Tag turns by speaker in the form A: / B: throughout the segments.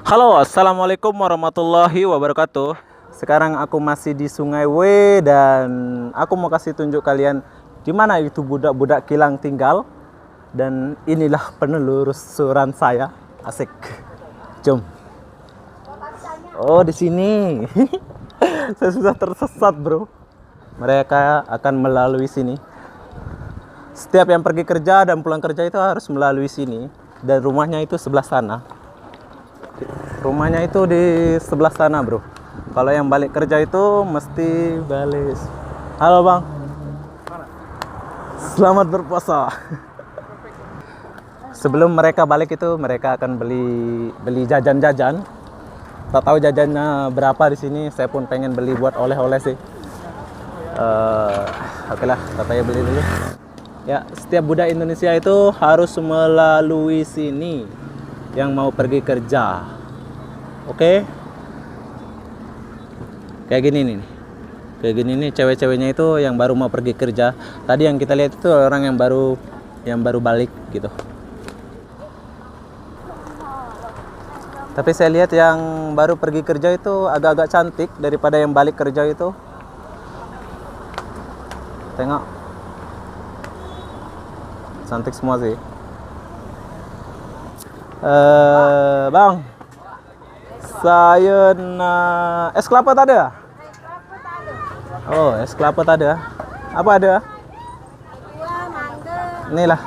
A: Halo, assalamualaikum warahmatullahi wabarakatuh. Sekarang aku masih di Sungai W dan aku mau kasih tunjuk kalian di mana itu budak-budak kilang tinggal. Dan inilah penelusuran saya. Asik. Jom. Oh, di sini. Saya sudah tersesat, bro. Mereka akan melalui sini. Setiap yang pergi kerja dan pulang kerja itu harus melalui sini. Dan rumahnya itu sebelah sana. Rumahnya itu di sebelah sana, bro. Kalau yang balik kerja itu mesti balik. Halo, Bang. Selamat berpuasa. Sebelum mereka balik itu mereka akan beli jajan-jajan. Tak tahu jajannya berapa di sini. Saya pun pengen beli buat oleh-oleh sih. Oke lah, katanya beli dulu. Ya, setiap budak Indonesia itu harus melalui sini yang mau pergi kerja. Oke. Kayak gini nih. Kayak gini nih cewek-ceweknya itu yang baru mau pergi kerja. Tadi yang kita lihat itu orang yang baru balik gitu. Tapi saya lihat yang baru pergi kerja itu agak-agak cantik daripada yang balik kerja itu. Tengok. Cantik semua sih. Bang. Saya es kelapa tak ada? Oh, es kelapa tak ada. Apa ada? Inilah.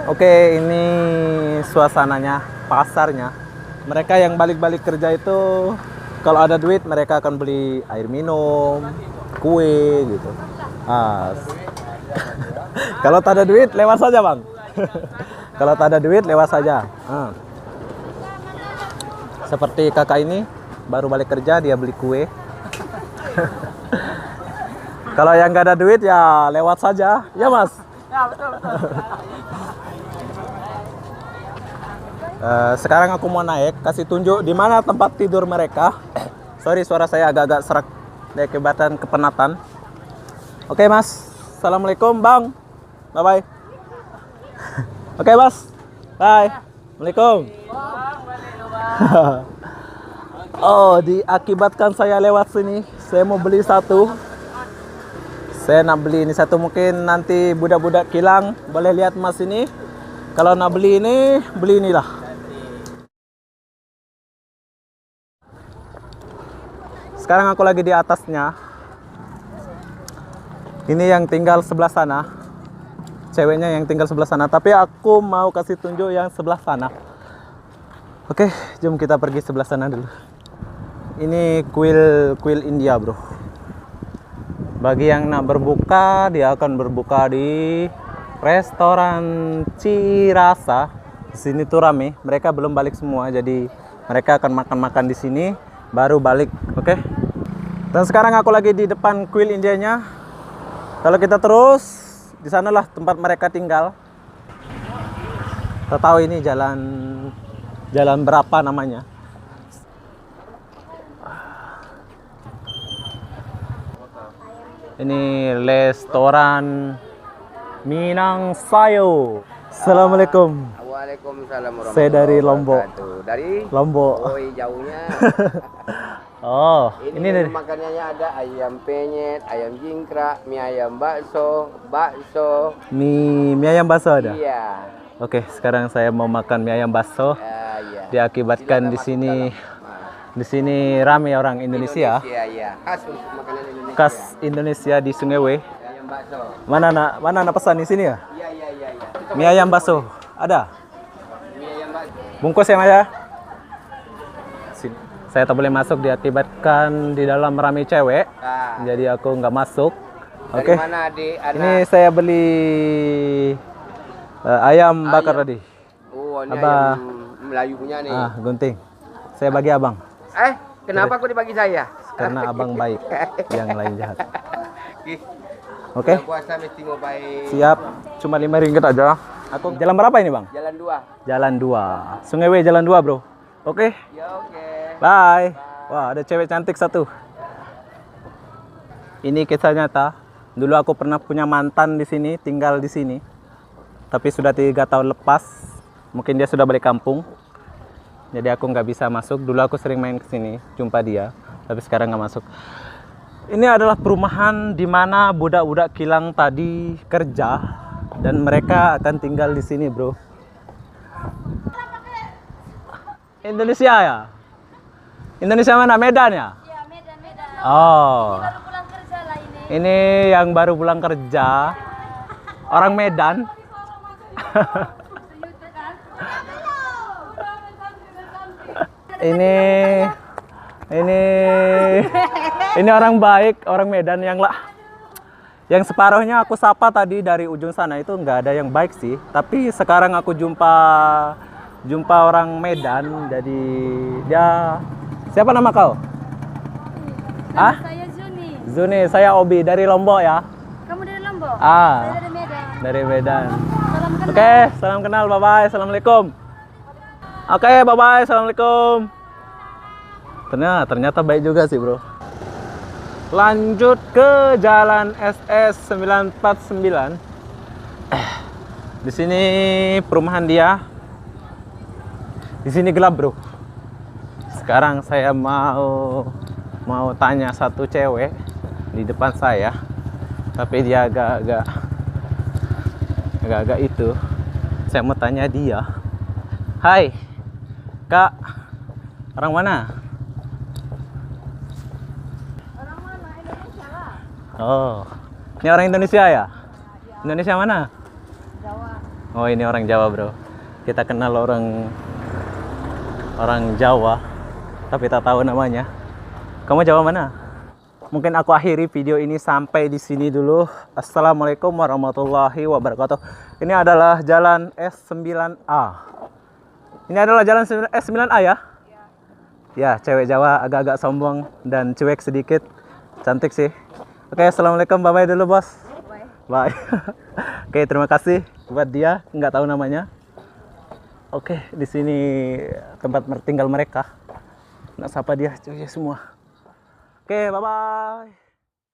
A: Oke, ini suasananya, pasarnya. Mereka yang balik-balik kerja itu kalau ada duit mereka akan beli air minum, kue gitu. Kalau tak ada duit lewat saja, Bang. Kalau tak ada duit lewat saja. Seperti kakak ini baru balik kerja dia beli kue. Kalau yang nggak ada duit ya lewat saja, ya Mas.
B: Ya, betul.
A: Sekarang aku mau naik, kasih tunjuk di mana tempat tidur mereka. Sorry, suara saya agak-agak serak dari kebatan kepenatan. Oke, Mas. Assalamualaikum, Bang. Bye-bye. Oke, Mas. Bye. Assalamualaikum. Oh, diakibatkan saya lewat sini. Saya mau beli satu. Saya nak beli ini satu, mungkin nanti budak-budak kilang boleh lihat Mas ini. Kalau nak beli ini, beli inilah. Sekarang aku lagi di atasnya. Ini yang tinggal sebelah sana. Ceweknya yang tinggal sebelah sana. Tapi aku mau kasih tunjuk yang sebelah sana. Oke, jom kita pergi sebelah sana dulu. Ini kuil India, bro. Bagi yang nak berbuka, dia akan berbuka di restoran Cirasa. Di sini tuh rame. Mereka belum balik semua, jadi mereka akan makan-makan di sini, baru balik. Oke. Dan sekarang aku lagi di depan kuil Indianya. Kalau kita terus, di sanalah tempat mereka tinggal. Tak tahu ini jalan berapa namanya. Ini restoran Minang Sayo. Assalamualaikum.
B: Waalaikumsalam warahmatullahi
A: Saya dari Lombok.
B: wabarakatuh. Dari
A: Lombok.
B: Oh, jauhnya.
A: Oh,
B: ini
A: dari
B: makanannya ada ayam penyet, ayam jingkrak, mie ayam bakso.
A: mie ayam bakso ada.
B: Iya.
A: Oke, sekarang saya mau makan mie ayam bakso.
B: Iya.
A: Diakibatkan
B: Silakan
A: di
B: masuk
A: sini
B: dalam.
A: di sini ramai orang Indonesia.
B: Iya. Khas untuk makanan Indonesia.
A: Khas Indonesia di Sungai W.
B: Ayam bakso.
A: Mana nak pesan di sini ya?
B: Iya.
A: Mie ayam bakso ada.
B: Mie ayam bakso.
A: Bungkus ya, Mas ya? Saya tak boleh masuk, diakibatkan di dalam ramai cewek.
B: Nah,
A: Jadi aku nggak masuk.
B: dari
A: Oke.
B: mana, Adik?
A: Ini saya beli ayam bakar tadi.
B: Oh, ini
A: Abang.
B: ayam Melayu punya nih.
A: Gunting. Saya bagi abang.
B: Kenapa kok dibagi saya?
A: Karena abang baik, yang lain jahat.
B: Ih,
A: Oke.
B: bulan puasa mesti mau baik.
A: Siap. Cuma 5 ringgit aja. Aku jalan berapa ini, Bang?
B: Jalan 2.
A: Jalan 2. Sungai W jalan 2, bro. Oke.
B: Ya, oke.
A: Bye. Wah, ada cewek cantik satu. Ini kisah nyata. Dulu aku pernah punya mantan di sini, tinggal di sini. Tapi sudah 3 tahun lepas. Mungkin dia sudah balik kampung. Jadi aku nggak bisa masuk. Dulu aku sering main ke sini, jumpa dia. Tapi sekarang nggak masuk. Ini adalah perumahan di mana budak-budak kilang tadi kerja. Dan mereka akan tinggal di sini, bro. Indonesia ya? Indonesia mana? Medan ya?
C: Iya, Medan.
A: Oh.
C: Baru pulang kerja lah ini.
A: Ini yang baru pulang kerja. Orang Medan. ini ini orang baik, orang Medan yang separuhnya aku sapa tadi dari ujung sana itu nggak ada yang baik sih. Tapi sekarang aku jumpa orang Medan, jadi dia siapa nama kau?
C: Nama
A: Ah?
C: saya Zuni.
A: Zuni, saya Obi dari Lombok ya.
C: Kamu dari Lombok?
A: Ah,
C: Saya dari Medan.
A: dari Medan.
C: Salam kenal.
A: Oke, salam kenal, bye bye, assalamualaikum. Oke, bye bye, assalamualaikum. Ternyata baik juga sih, bro. Lanjut ke Jalan SS 949. Di sini perumahan dia. Di sini gelap, bro. Sekarang saya mau tanya satu cewek di depan saya, tapi dia agak itu. Saya mau tanya dia. Hai, Kak. Orang mana?
C: Orang mana? Indonesia lah.
A: Oh, ini orang Indonesia ya? Indonesia mana?
C: Jawa.
A: Oh, ini orang Jawa, bro. Kita kenal orang Jawa, tapi tak tahu namanya. Kamu Jawa mana? Mungkin aku akhiri video ini sampai di sini dulu. Assalamualaikum warahmatullahi wabarakatuh. Ini adalah Jalan S9A. Ini adalah Jalan S9A ya? Ya, cewek Jawa agak-agak sombong dan cuek sedikit. Cantik sih. Oke, assalamualaikum, bye bye dulu, bos.
C: Bye.
A: Bye. Oke, terima kasih buat dia, nggak tahu namanya. Oke, di sini tempat tinggal mereka. Nak sapa dia, cuy semua. Oke, bye bye.